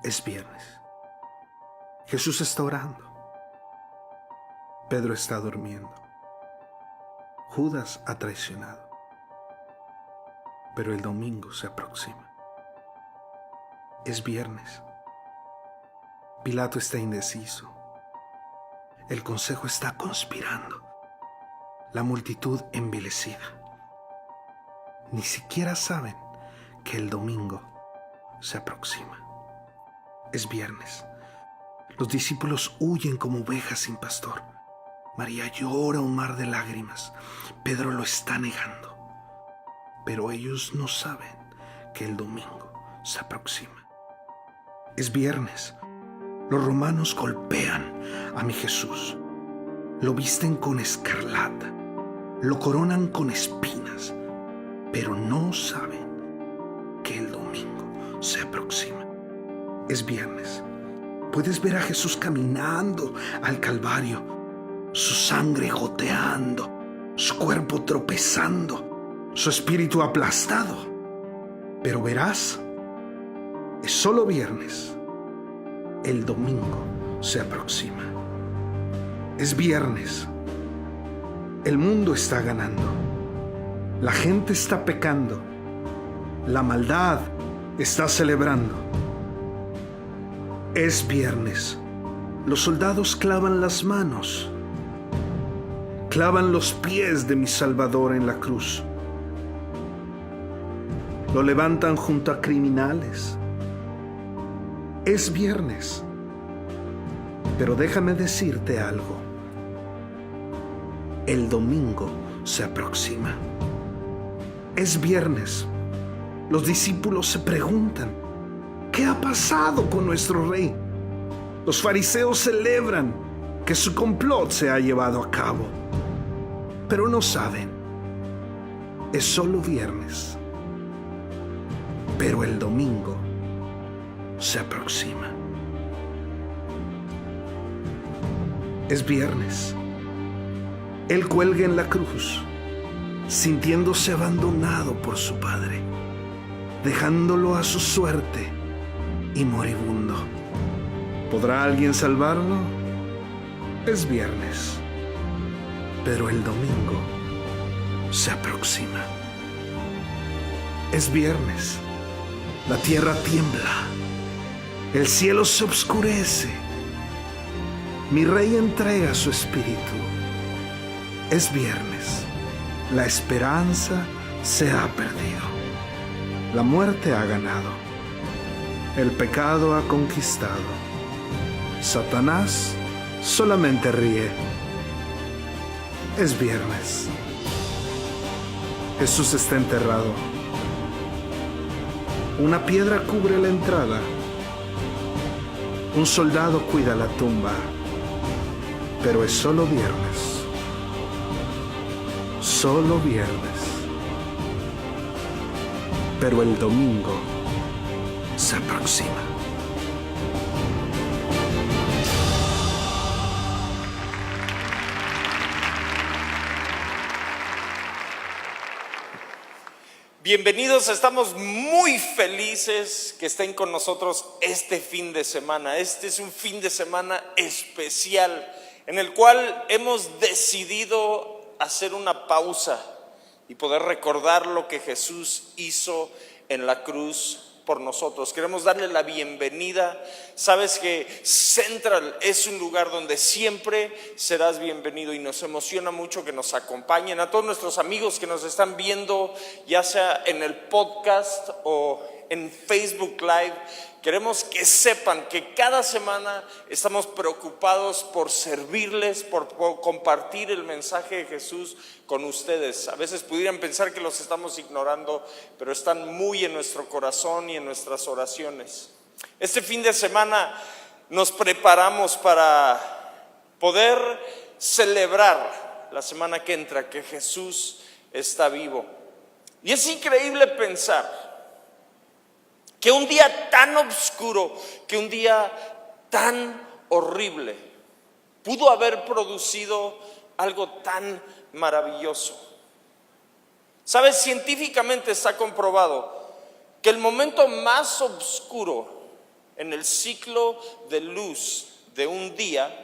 Es viernes. Jesús está orando. Pedro está durmiendo. Judas ha traicionado. Pero el domingo se aproxima. Es viernes. Pilato está indeciso. El consejo está conspirando. La multitud envilecida. Ni siquiera saben que el domingo se aproxima. Es viernes. Los discípulos huyen como ovejas sin pastor. María llora un mar de lágrimas. Pedro lo está negando. Pero ellos no saben que el domingo se aproxima. Es viernes. Los romanos golpean a mi Jesús. Lo visten con escarlata. Lo coronan con espinas. Pero no saben que el domingo se aproxima. Es viernes. Puedes ver a Jesús caminando al Calvario, su sangre goteando, su cuerpo tropezando, su espíritu aplastado. Pero verás, es solo viernes. El domingo se aproxima. Es viernes. El mundo está ganando. La gente está pecando. La maldad está celebrando. Es viernes. Los soldados clavan las manos. Clavan los pies de mi Salvador en la cruz. Lo levantan junto a criminales. Es viernes. Pero déjame decirte algo. El domingo se aproxima. Es viernes. Los discípulos se preguntan: ¿qué ha pasado con nuestro rey? Los fariseos celebran que su complot se ha llevado a cabo, pero no saben. Es solo viernes, pero el domingo se aproxima. Es viernes. Él cuelga en la cruz, sintiéndose abandonado por su Padre, dejándolo a su suerte y moribundo. ¿Podrá alguien salvarlo? Es viernes, pero el domingo se aproxima. Es viernes. La tierra tiembla. El cielo se oscurece. Mi rey entrega su espíritu. Es viernes. La esperanza se ha perdido. La muerte ha ganado. El pecado ha conquistado. Satanás solamente ríe. Es viernes. Jesús está enterrado. Una piedra cubre la entrada. Un soldado cuida la tumba. Pero es solo viernes. Solo viernes. Pero el domingo se aproxima. Bienvenidos, estamos muy felices que estén con nosotros este fin de semana. Este es un fin de semana especial en el cual hemos decidido hacer una pausa y poder recordar lo que Jesús hizo en la cruz por nosotros. Queremos darle la bienvenida. Sabes que Central es un lugar donde siempre serás bienvenido y nos emociona mucho que nos acompañen. A todos nuestros amigos que nos están viendo, ya sea en el podcast o en Facebook Live, queremos que sepan que cada semana estamos preocupados por servirles, por compartir el mensaje de Jesús con ustedes. A veces pudieran pensar que los estamos ignorando, pero están muy en nuestro corazón y en nuestras oraciones. Este fin de semana nos preparamos para poder celebrar la semana que entra que Jesús está vivo. Y es increíble pensar que un día tan oscuro, que un día tan horrible, pudo haber producido algo tan maravilloso. ¿Sabes? Científicamente está comprobado que el momento más oscuro en el ciclo de luz de un día,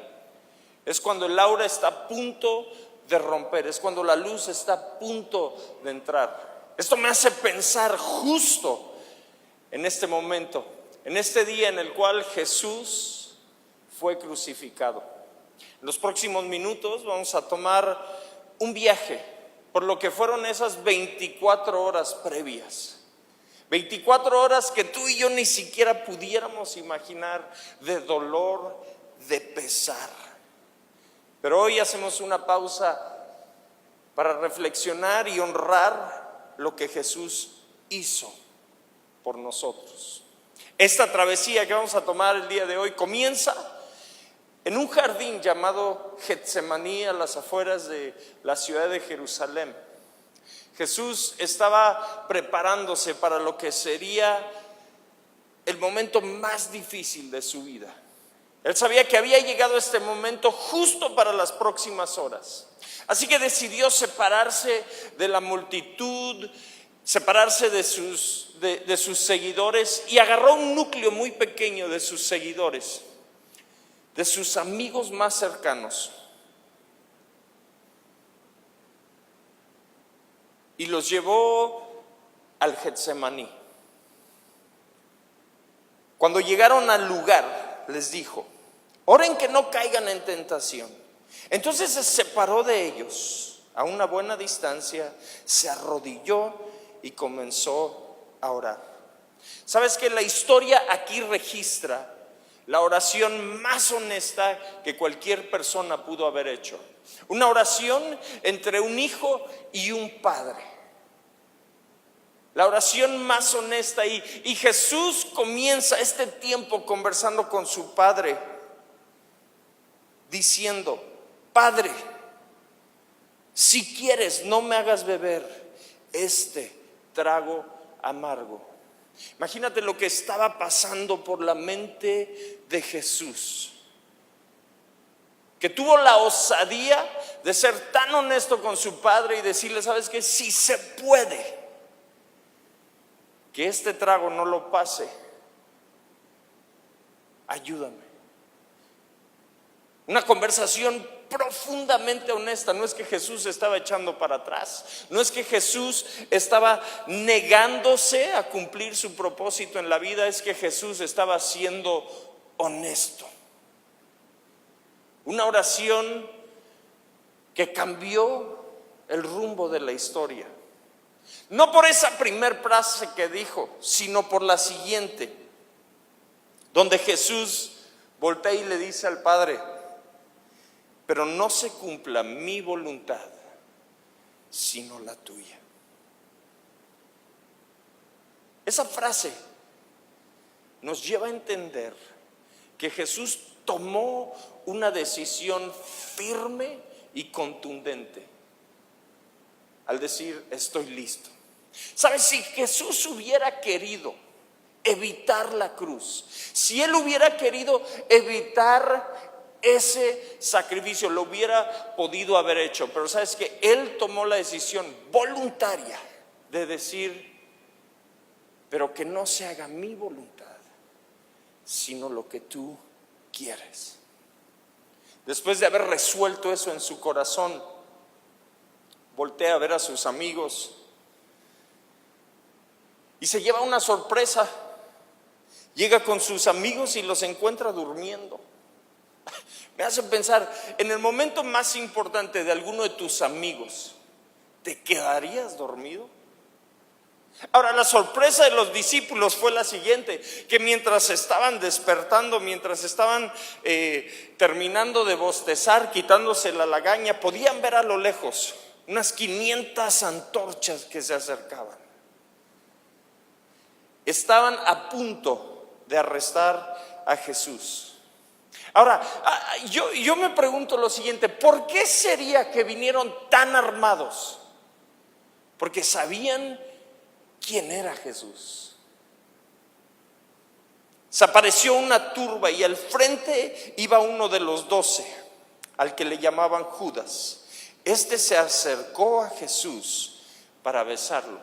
es cuando el aura está a punto de romper, es cuando la luz está a punto de entrar. Esto me hace pensar justo en este momento, en este día en el cual Jesús fue crucificado. En los próximos minutos vamos a tomar un viaje por lo que fueron esas 24 horas previas. 24 horas que tú y yo ni siquiera pudiéramos imaginar, de dolor, de pesar. Pero hoy hacemos una pausa para reflexionar y honrar lo que Jesús hizo por nosotros. Esta travesía que vamos a tomar el día de hoy comienza en un jardín llamado Getsemaní, a las afueras de la ciudad de Jerusalén. Jesús estaba preparándose para lo que sería el momento más difícil de su vida. Él sabía que había llegado este momento justo para las próximas horas. Así que decidió separarse de la multitud, separarse de sus seguidores, y agarró un núcleo muy pequeño de sus seguidores, de sus amigos más cercanos, y los llevó al Getsemaní. Cuando llegaron al lugar, les dijo: oren que no caigan en tentación. Entonces se separó de ellos a una buena distancia, se arrodilló y comenzó a orar. ¿Sabes que la historia aquí registra la oración más honesta que cualquier persona pudo haber hecho? Una oración entre un hijo y un padre. La oración más honesta, y Jesús comienza este tiempo conversando con su padre, diciendo: Padre, si quieres, no me hagas beber este trago amargo. Imagínate lo que estaba pasando por la mente de Jesús, que tuvo la osadía de ser tan honesto con su padre y decirle: ¿sabes qué? Si se puede, que este trago no lo pase, ayúdame. Una conversación profundamente honesta. No es que Jesús estaba echando para atrás, no es que Jesús estaba negándose a cumplir su propósito en la vida, es que Jesús estaba siendo honesto. Una oración que cambió el rumbo de la historia. No por esa primer frase que dijo, sino por la siguiente, donde Jesús voltea y le dice al Padre: pero no se cumpla mi voluntad, sino la tuya. Esa frase nos lleva a entender que Jesús tomó una decisión firme y contundente al decir: estoy listo. ¿Sabes? Si Jesús hubiera querido evitar la cruz, si Él hubiera querido evitar ese sacrificio, lo hubiera podido haber hecho. Pero ¿sabes qué? Él tomó la decisión voluntaria de decir: pero que no se haga mi voluntad, sino lo que tú quieres. Después de haber resuelto eso en su corazón, voltea a ver a sus amigos y se lleva una sorpresa. Llega con sus amigos y los encuentra durmiendo. Me hace pensar, en el momento más importante de alguno de tus amigos, ¿te quedarías dormido? Ahora, la sorpresa de los discípulos fue la siguiente: que mientras estaban despertando, mientras estaban terminando de bostezar, quitándose la lagaña, podían ver a lo lejos unas 500 antorchas que se acercaban. Estaban a punto de arrestar a Jesús. Ahora, yo me pregunto lo siguiente: ¿por qué sería que vinieron tan armados? Porque sabían quién era Jesús. Se apareció una turba y al frente iba uno de los 12, al que le llamaban Judas. Este se acercó a Jesús para besarlo.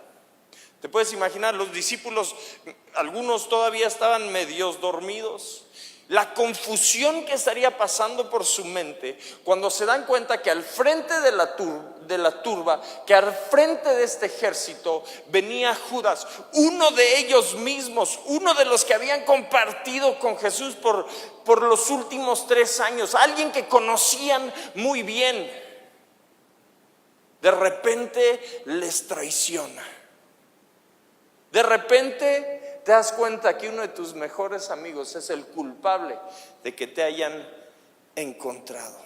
Te puedes imaginar, los discípulos, algunos todavía estaban medios dormidos. La confusión que estaría pasando por su mente cuando se dan cuenta que al frente de la turba, que al frente de este ejército venía Judas, uno de ellos mismos, uno de los que habían compartido con Jesús por los últimos 3 años, alguien que conocían muy bien. De repente les traiciona. De repente te das cuenta que uno de tus mejores amigos es el culpable de que te hayan encontrado.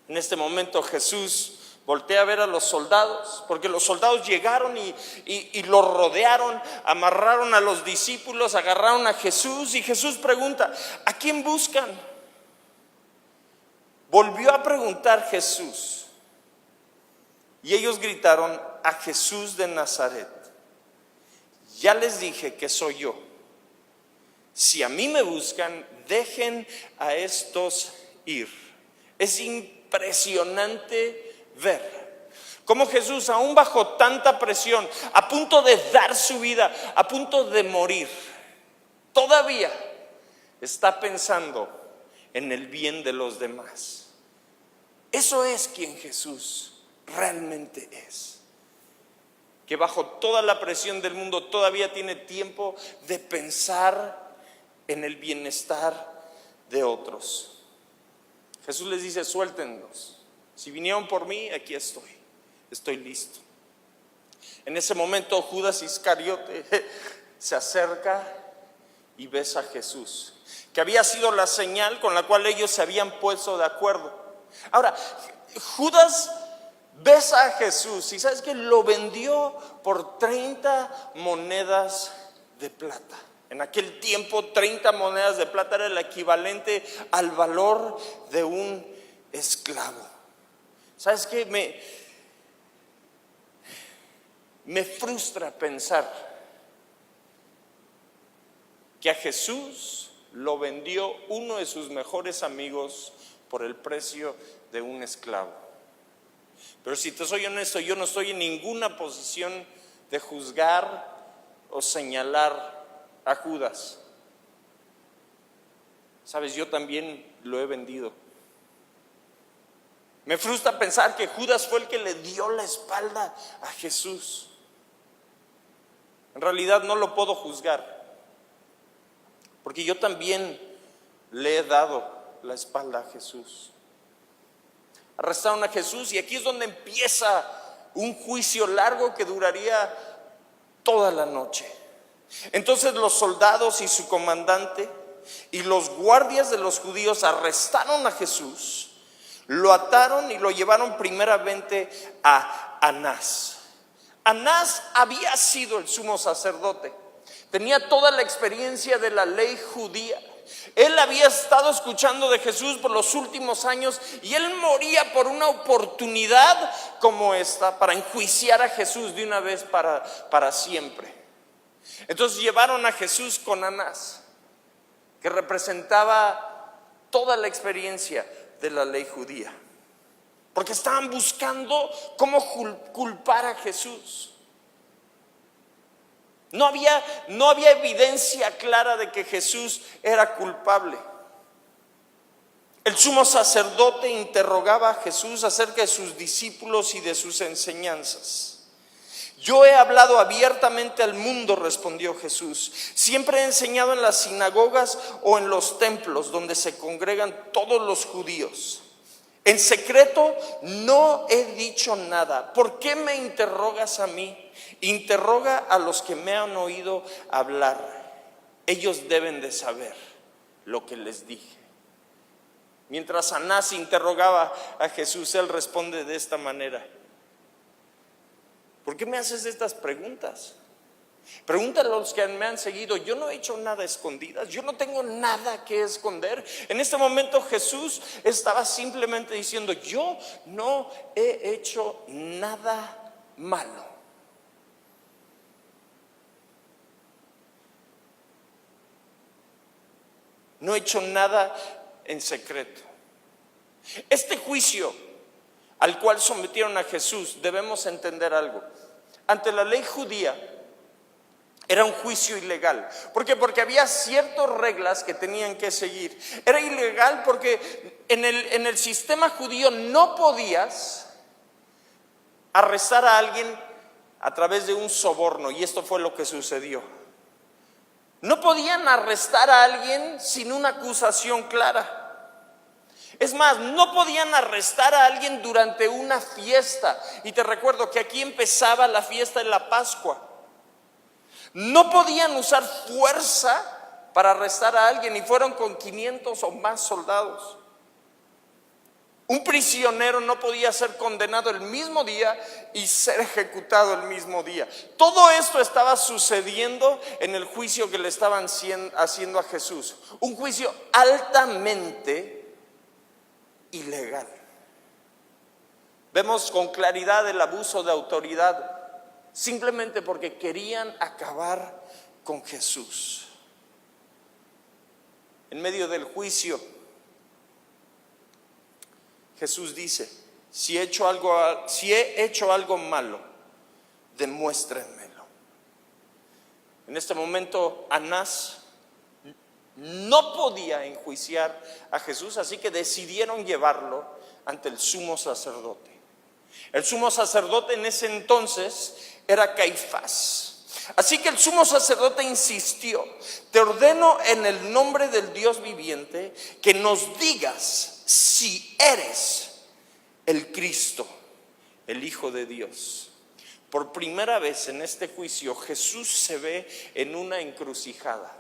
En este momento Jesús voltea a ver a los soldados, porque los soldados llegaron y lo rodearon, amarraron a los discípulos, agarraron a Jesús, y Jesús pregunta: ¿a quién buscan? Volvió a preguntar Jesús, y ellos gritaron: a Jesús de Nazaret. Ya les dije que soy yo. Si a mí me buscan, dejen a estos ir. Es impresionante ver cómo Jesús, aún bajo tanta presión, a punto de dar su vida, a punto de morir, todavía está pensando en el bien de los demás. Eso es quien Jesús realmente es. Que bajo toda la presión del mundo todavía tiene tiempo de pensar en el bienestar de otros. Jesús les dice: suéltenlos. Si vinieron por mí, aquí estoy listo. En ese momento Judas Iscariote se acerca y besa a Jesús, que había sido la señal con la cual ellos se habían puesto de acuerdo. Ahora, Judas besa a Jesús, y ¿sabes qué? Lo vendió por 30 monedas de plata. En aquel tiempo 30 monedas de plata era el equivalente al valor de un esclavo. ¿Sabes qué? Me frustra pensar que a Jesús lo vendió uno de sus mejores amigos por el precio de un esclavo. Pero si te soy honesto, yo no estoy en ninguna posición de juzgar o señalar a Judas. Sabes, yo también lo he vendido. Me frustra pensar que Judas fue el que le dio la espalda a Jesús. En realidad no lo puedo juzgar, porque yo también le he dado la espalda a Jesús. Arrestaron a Jesús, y aquí es donde empieza un juicio largo que duraría toda la noche. Entonces los soldados y su comandante y los guardias de los judíos arrestaron a Jesús, lo ataron y lo llevaron primeramente a Anás. Anás había sido el sumo sacerdote, tenía toda la experiencia de la ley judía. Él había estado escuchando de Jesús por los últimos años, y él moría por una oportunidad como esta para enjuiciar a Jesús de una vez para siempre. Entonces llevaron a Jesús con Anás, que representaba toda la experiencia de la ley judía, porque estaban buscando cómo culpar a Jesús. No había evidencia clara de que Jesús era culpable. El sumo sacerdote interrogaba a Jesús acerca de sus discípulos y de sus enseñanzas. Yo he hablado abiertamente al mundo, respondió Jesús. Siempre he enseñado en las sinagogas o en los templos donde se congregan todos los judíos. En secreto no he dicho nada. ¿Por qué me interrogas a mí? Interroga a los que me han oído hablar. Ellos deben de saber lo que les dije. Mientras Anás interrogaba a Jesús, él responde de esta manera: ¿por qué me haces estas preguntas? Pregúntale a los que me han seguido. Yo no he hecho nada a escondidas, yo no tengo nada que esconder. En este momento Jesús estaba simplemente diciendo: yo no he hecho nada malo. No he hecho nada en secreto. Este juicio al cual sometieron a Jesús, debemos entender algo. ante la ley judía, era un juicio ilegal. ¿Por qué? Porque había ciertas reglas que tenían que seguir. Era ilegal porque en el sistema judío no podías arrestar a alguien a través de un soborno, y esto fue lo que sucedió. No podían arrestar a alguien sin una acusación clara. Es más, no podían arrestar a alguien durante una fiesta. Y te recuerdo que aquí empezaba la fiesta de la Pascua. No podían usar fuerza para arrestar a alguien, y fueron con 500 o más soldados. Un prisionero no podía ser condenado el mismo día y ser ejecutado el mismo día. Todo esto estaba sucediendo en el juicio que le estaban haciendo a Jesús. Un juicio altamente ilegal. Vemos con claridad el abuso de autoridad, simplemente porque querían acabar con Jesús. En medio del juicio, Jesús dice: si he hecho algo malo, demuéstrenmelo. En este momento, Anás no podía enjuiciar a Jesús, así que decidieron llevarlo ante el sumo sacerdote. El sumo sacerdote en ese entonces era Caifás. Así que el sumo sacerdote insistió: te ordeno en el nombre del Dios viviente que nos digas si eres el Cristo, el Hijo de Dios. Por primera vez en este juicio, Jesús se ve en una encrucijada.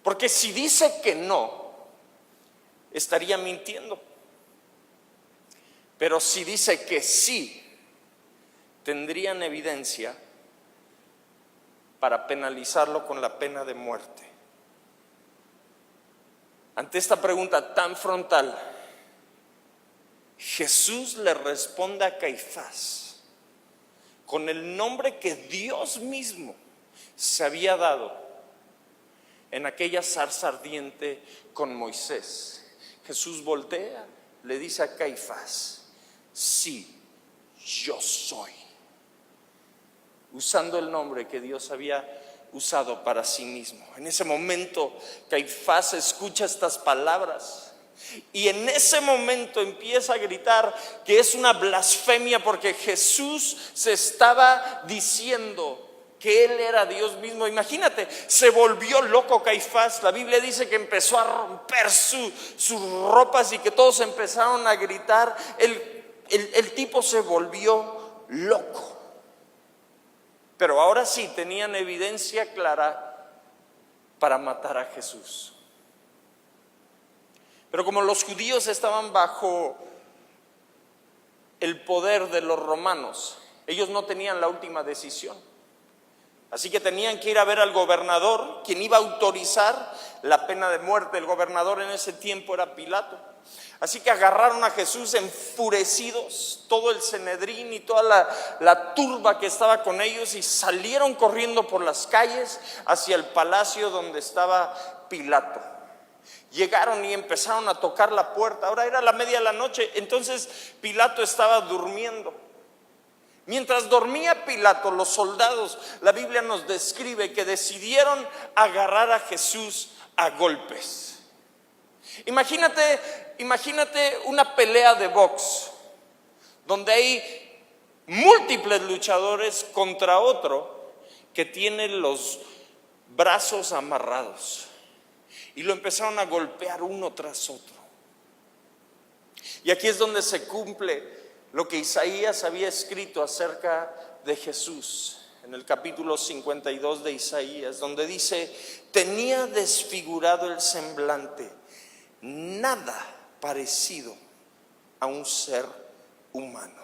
Porque si dice que no, estaría mintiendo. Pero si dice que sí, tendrían evidencia para penalizarlo con la pena de muerte. Ante esta pregunta tan frontal, Jesús le responde a Caifás con el nombre que Dios mismo se había dado en aquella zarza ardiente con Moisés. Jesús voltea, le dice a Caifás: sí, yo soy. Usando el nombre que Dios había usado para sí mismo. En ese momento, Caifás escucha estas palabras y en ese momento empieza a gritar que es una blasfemia, porque Jesús se estaba diciendo que Él era Dios mismo. Imagínate, se volvió loco Caifás. La Biblia dice que empezó a romper sus ropas y que todos empezaron a gritar. El tipo se volvió loco. Pero ahora sí tenían evidencia clara para matar a Jesús. Pero como los judíos estaban bajo el poder de los romanos, ellos no tenían la última decisión. Así que tenían que ir a ver al gobernador, quien iba a autorizar la pena de muerte. El gobernador en ese tiempo era Pilato. Así que agarraron a Jesús enfurecidos, todo el Sanedrín y toda la turba que estaba con ellos, y salieron corriendo por las calles hacia el palacio donde estaba Pilato. Llegaron y empezaron a tocar la puerta. Ahora era la media de la noche, entonces Pilato estaba durmiendo. Mientras dormía Pilato, los soldados, la Biblia nos describe que decidieron agarrar a Jesús a golpes. Imagínate una pelea de box donde hay múltiples luchadores contra otro que tiene los brazos amarrados, y lo empezaron a golpear uno tras otro. Y aquí es donde se cumple lo que Isaías había escrito acerca de Jesús en el capítulo 52 de Isaías, donde dice: tenía desfigurado el semblante, nada parecido a un ser humano,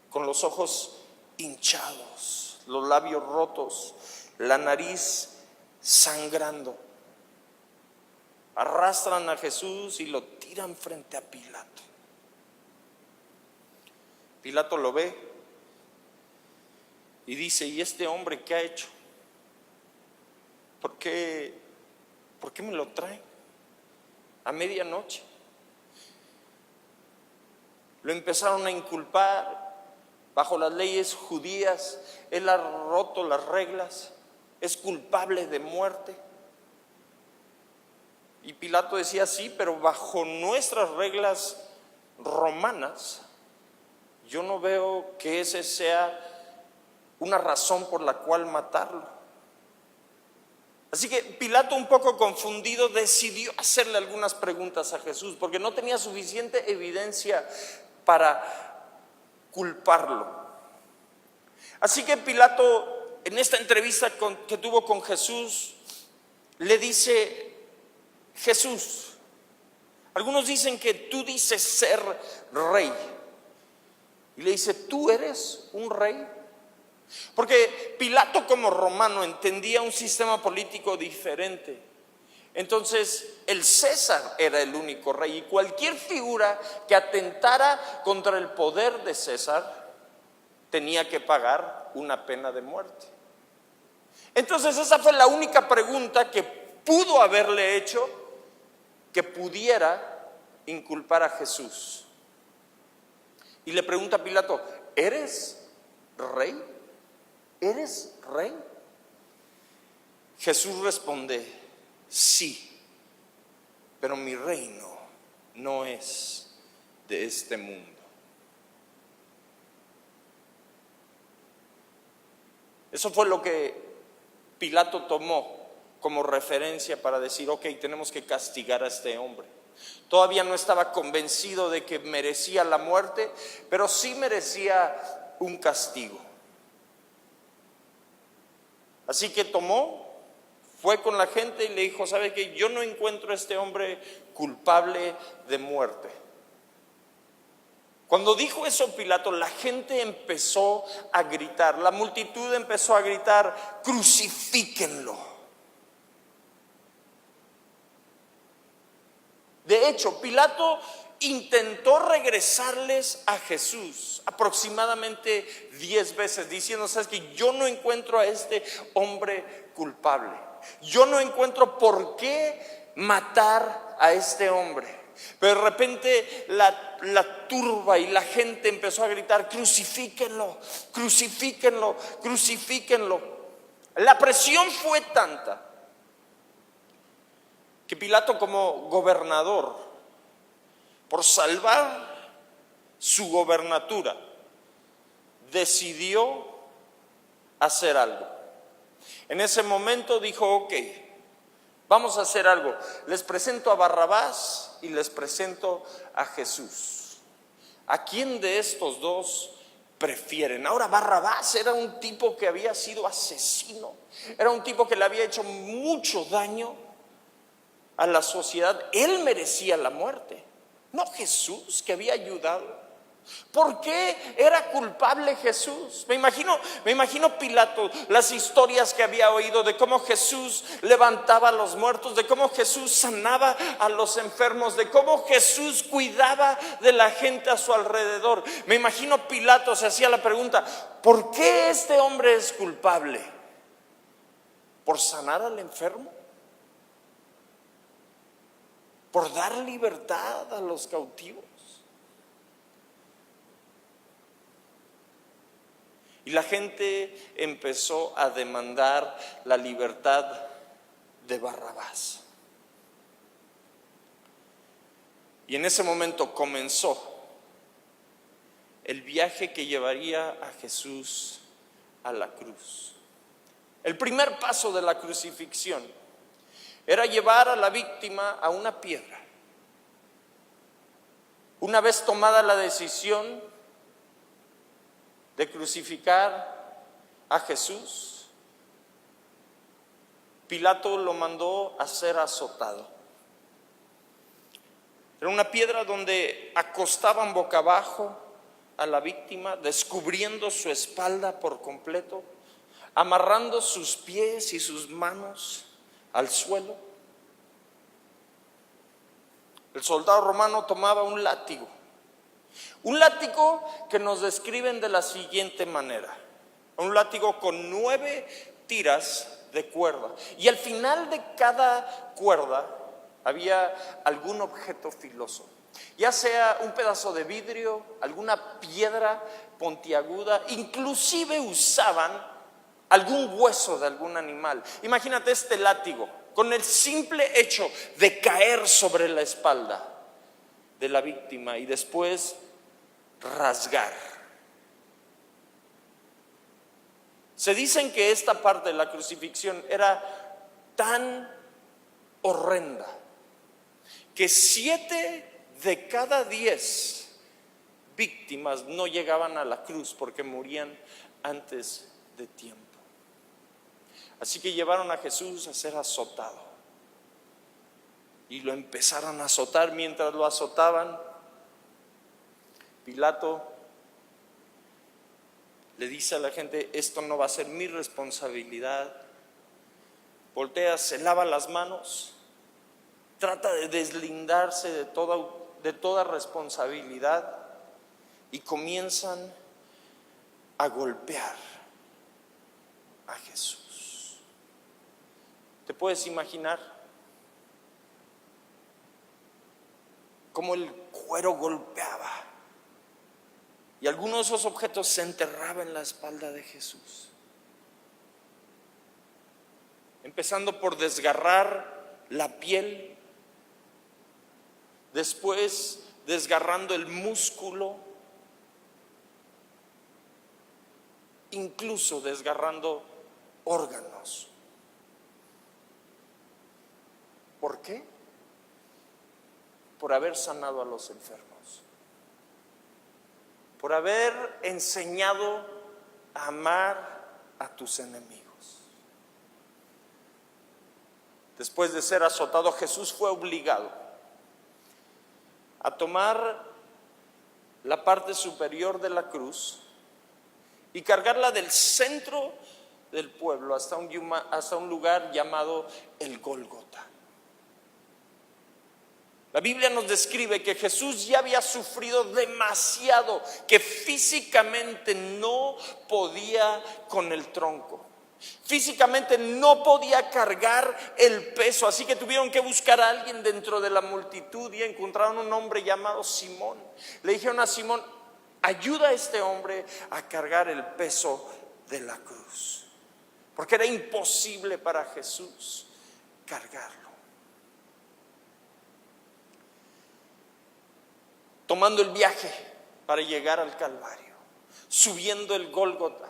con los ojos hinchados, los labios rotos, la nariz sangrando. Arrastran a Jesús y lo tiran frente a Pilato. Pilato lo ve y dice: ¿y este hombre qué ha hecho? ¿Por qué me lo traen a medianoche? lo empezaron a inculpar bajo las leyes judías. Él ha roto las reglas, es culpable de muerte. Y Pilato decía: sí, pero bajo nuestras reglas romanas, yo no veo que ese sea una razón por la cual matarlo. Así que Pilato, un poco confundido, decidió hacerle algunas preguntas a Jesús, porque no tenía suficiente evidencia para culparlo. Así que Pilato, en esta entrevista que tuvo con Jesús, le dice: Jesús, algunos dicen que tú dices ser rey. Y le dice: ¿tú eres un rey? Porque Pilato, como romano, entendía un sistema político diferente. Entonces el César era el único rey, y cualquier figura que atentara contra el poder de César tenía que pagar una pena de muerte. Entonces esa fue la única pregunta que pudo haberle hecho que pudiera inculpar a Jesús. Y le pregunta a Pilato: ¿eres rey? ¿Eres rey? Jesús responde: sí, pero mi reino no es de este mundo. Eso fue lo que Pilato tomó como referencia para decir: ok, tenemos que castigar a este hombre. Todavía no estaba convencido de que merecía la muerte, pero sí merecía un castigo. Así que fue con la gente y le dijo: ¿sabe qué? Yo no encuentro a este hombre culpable de muerte. Cuando dijo eso Pilato, la gente empezó a gritar, la multitud empezó a gritar: crucifíquenlo. De hecho, Pilato intentó regresarles a Jesús aproximadamente 10 veces, diciendo: ¿sabes qué? Yo no encuentro a este hombre culpable. Yo no encuentro por qué matar a este hombre. Pero de repente la turba y la gente empezó a gritar: crucifíquenlo, crucifíquenlo, crucifíquenlo. La presión fue tanta que Pilato, como gobernador, por salvar su gobernatura, decidió hacer algo. En ese momento dijo: ok, vamos a hacer algo. Les presento a Barrabás y les presento a Jesús. ¿A quién de estos dos prefieren? Ahora, Barrabás era un tipo que había sido asesino, era un tipo que le había hecho mucho daño a la sociedad. Él merecía la muerte, no Jesús, que había ayudado. ¿Por qué era culpable Jesús? Me imagino Pilato, las historias que había oído de cómo Jesús levantaba a los muertos, de cómo Jesús sanaba a los enfermos, de cómo Jesús cuidaba de la gente a su alrededor. Me imagino Pilato se hacía la pregunta: ¿por qué este hombre es culpable? ¿Por sanar al enfermo? ¿Por dar libertad a los cautivos? Y la gente empezó a demandar la libertad de Barrabás. Y en ese momento comenzó el viaje que llevaría a Jesús a la cruz. El primer paso de la crucifixión era llevar a la víctima a una piedra. Una vez tomada la decisión de crucificar a Jesús, Pilato lo mandó a ser azotado. Era una piedra donde acostaban boca abajo a la víctima, descubriendo su espalda por completo, amarrando sus pies y sus manos al suelo. El soldado romano tomaba un látigo que nos describen de la siguiente manera: un látigo con 9 tiras de cuerda, y al final de cada cuerda había algún objeto filoso. ya sea un pedazo de vidrio, alguna piedra puntiaguda, inclusive usaban algún hueso de algún animal. Imagínate este látigo, con el simple hecho de caer sobre la espalda de la víctima y después rasgar. Se dicen que esta parte de la crucifixión era tan horrenda que 7 de cada 10 víctimas no llegaban a la cruz porque morían antes de tiempo. Así que llevaron a Jesús a ser azotado y lo empezaron a azotar. Mientras lo azotaban, Pilato le dice a la gente: esto no va a ser mi responsabilidad. Voltea, se lava las manos, trata de deslindarse de toda responsabilidad y comienzan a golpear a Jesús. ¿Te puedes imaginar cómo el cuero golpeaba? Y alguno de esos objetos se enterraba en la espalda de Jesús. Empezando por desgarrar la piel, después desgarrando el músculo, incluso desgarrando órganos. ¿Por qué? Por haber sanado a los enfermos, por haber enseñado a amar a tus enemigos. Después de ser azotado, Jesús fue obligado a tomar la parte superior de la cruz y cargarla del centro del pueblo hasta un lugar llamado el Gólgota. La Biblia nos describe que Jesús ya había sufrido demasiado, que físicamente no podía con el tronco. Físicamente no podía cargar el peso, así que tuvieron que buscar a alguien dentro de la multitud y encontraron un hombre llamado Simón. Le dijeron a Simón: ayuda a este hombre a cargar el peso de la cruz, porque era imposible para Jesús cargarlo. Tomando el viaje para llegar al Calvario, subiendo el Gólgota,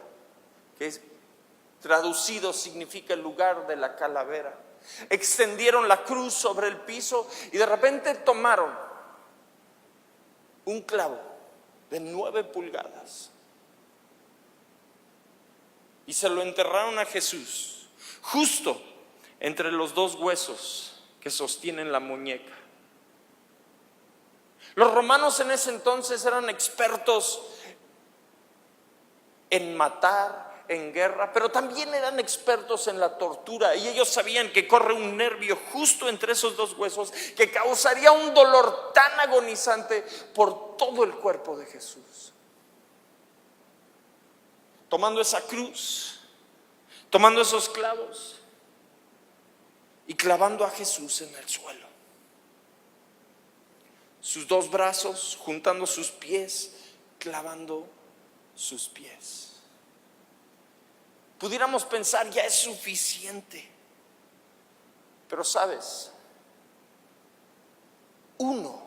que es traducido significa el lugar de la calavera, extendieron la cruz sobre el piso y de repente tomaron un clavo de 9 pulgadas y se lo enterraron a Jesús justo entre los 2 huesos que sostienen la muñeca. Los romanos en ese entonces eran expertos en matar, en guerra, pero también eran expertos en la tortura, y ellos sabían que corre un nervio justo entre esos 2 huesos que causaría un dolor tan agonizante por todo el cuerpo de Jesús. Tomando esa cruz, tomando esos clavos y clavando a Jesús en el suelo. Sus 2 brazos juntando sus pies, clavando sus pies. Pudiéramos pensar, ya es suficiente. Pero sabes, uno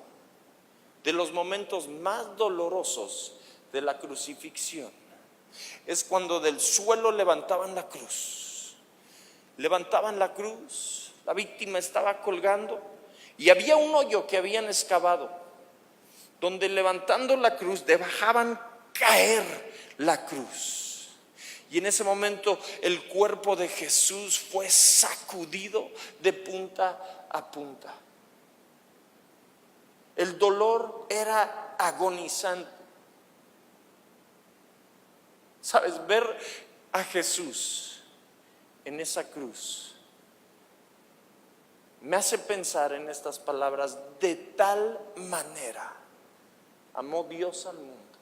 de los momentos más dolorosos de la crucifixión es cuando del suelo levantaban la cruz. Levantaban la cruz, la víctima estaba colgando y había un hoyo que habían excavado, donde levantando la cruz dejaban caer la cruz. Y en ese momento el cuerpo de Jesús fue sacudido de punta a punta. El dolor era agonizante. Sabes, ver a Jesús en esa cruz me hace pensar en estas palabras: de tal manera amó Dios al mundo,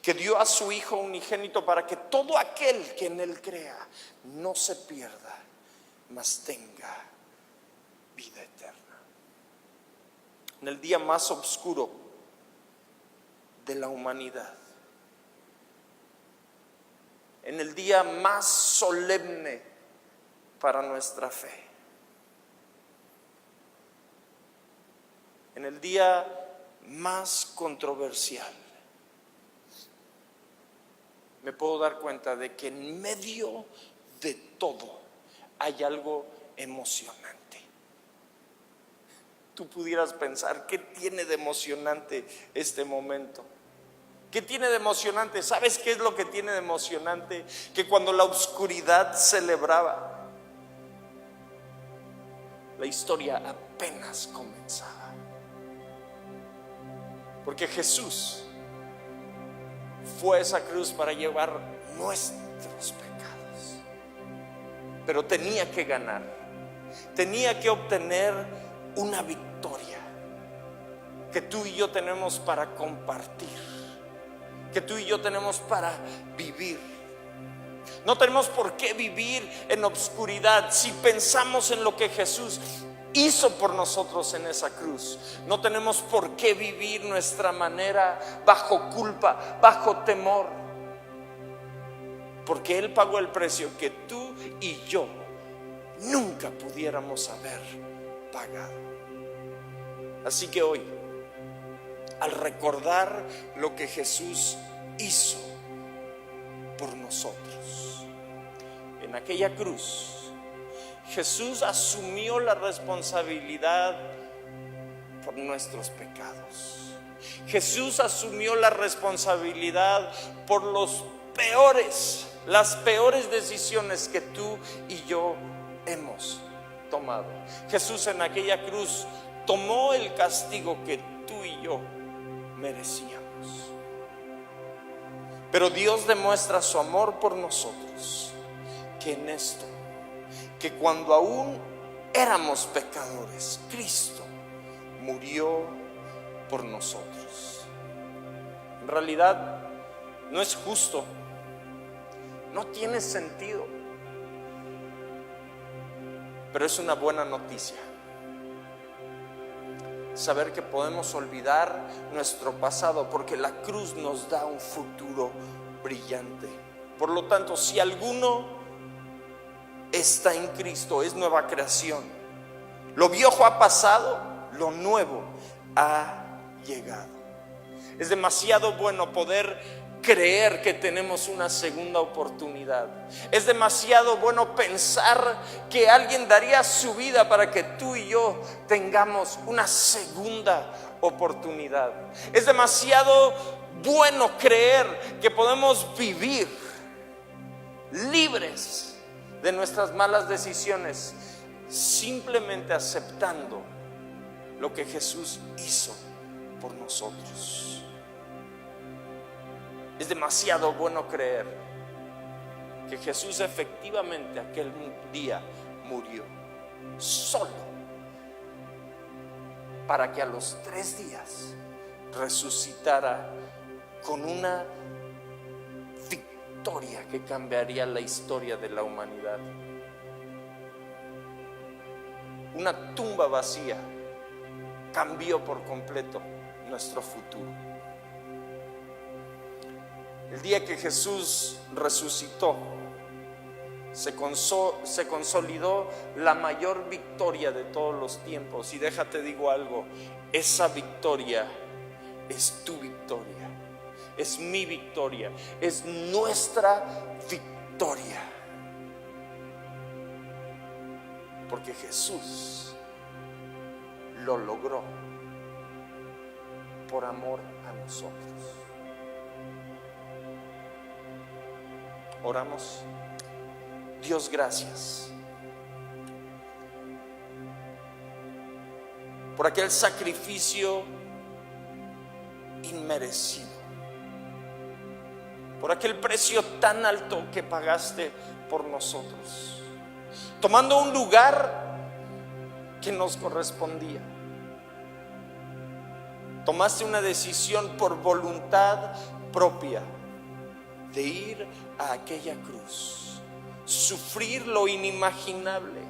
que dio a su Hijo unigénito, para que todo aquel que en Él crea no se pierda, mas tenga vida eterna. en el día más oscuro de la humanidad, en el día más solemne para nuestra fe, en el día más controversial, me puedo dar cuenta de que en medio de todo hay algo emocionante. Tú pudieras pensar, ¿qué tiene de emocionante este momento? ¿Qué tiene de emocionante? ¿Sabes qué es lo que tiene de emocionante? Que cuando la oscuridad celebraba, la historia apenas comenzaba. Porque Jesús fue a esa cruz para llevar nuestros pecados. Pero tenía que ganar, tenía que obtener una victoria que tú y yo tenemos para compartir, que tú y yo tenemos para vivir. No tenemos por qué vivir en obscuridad si pensamos en lo que Jesús hizo por nosotros en esa cruz. No tenemos por qué vivir nuestra manera bajo culpa, bajo temor, porque Él pagó el precio que tú y yo nunca pudiéramos haber pagado. Así que hoy, al recordar lo que Jesús hizo por nosotros en aquella cruz, Jesús asumió la responsabilidad por nuestros pecados. Jesús asumió la responsabilidad por las peores decisiones que tú y yo hemos tomado. Jesús en aquella cruz tomó el castigo que tú y yo merecíamos. Pero Dios demuestra su amor por nosotros, que en esto, que cuando aún éramos pecadores, Cristo murió por nosotros. En realidad no es justo, no tiene sentido, pero es una buena noticia saber que podemos olvidar nuestro pasado, porque la cruz nos da un futuro brillante. Por lo tanto, si alguno está en Cristo, es nueva creación. Lo viejo ha pasado, lo nuevo ha llegado. Es demasiado bueno poder creer que tenemos una segunda oportunidad. Es demasiado bueno pensar que alguien daría su vida para que tú y yo tengamos una segunda oportunidad. Es demasiado bueno creer que podemos vivir libres de nuestras malas decisiones, simplemente aceptando lo que Jesús hizo por nosotros. Es demasiado bueno creer que Jesús efectivamente aquel día murió solo para que a los 3 días resucitara con una victoria que cambiaría la historia de la humanidad. Una tumba vacía cambió por completo nuestro futuro. El día que Jesús resucitó, se consolidó la mayor victoria de todos los tiempos. Y déjate digo algo, esa victoria es tu victoria, es mi victoria, es nuestra victoria. Porque Jesús lo logró por amor a nosotros. Oramos. Dios, gracias por aquel sacrificio inmerecido, por aquel precio tan alto que pagaste por nosotros, tomando un lugar que nos correspondía. Tomaste una decisión por voluntad propia de ir a aquella cruz, sufrir lo inimaginable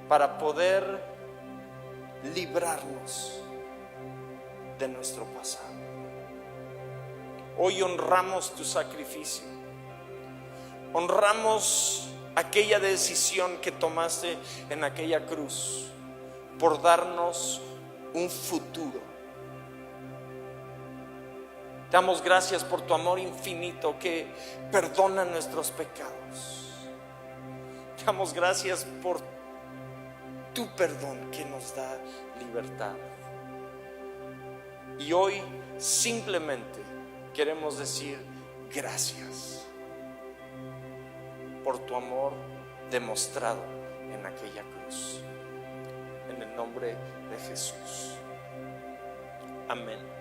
para poder librarnos de nuestro pasado. Hoy honramos tu sacrificio, honramos aquella decisión que tomaste en aquella cruz por darnos un futuro. Te damos gracias por tu amor infinito que perdona nuestros pecados. Te damos gracias por tu perdón que nos da libertad. Y hoy simplemente queremos decir gracias por tu amor demostrado en aquella cruz. En el nombre de Jesús. Amén.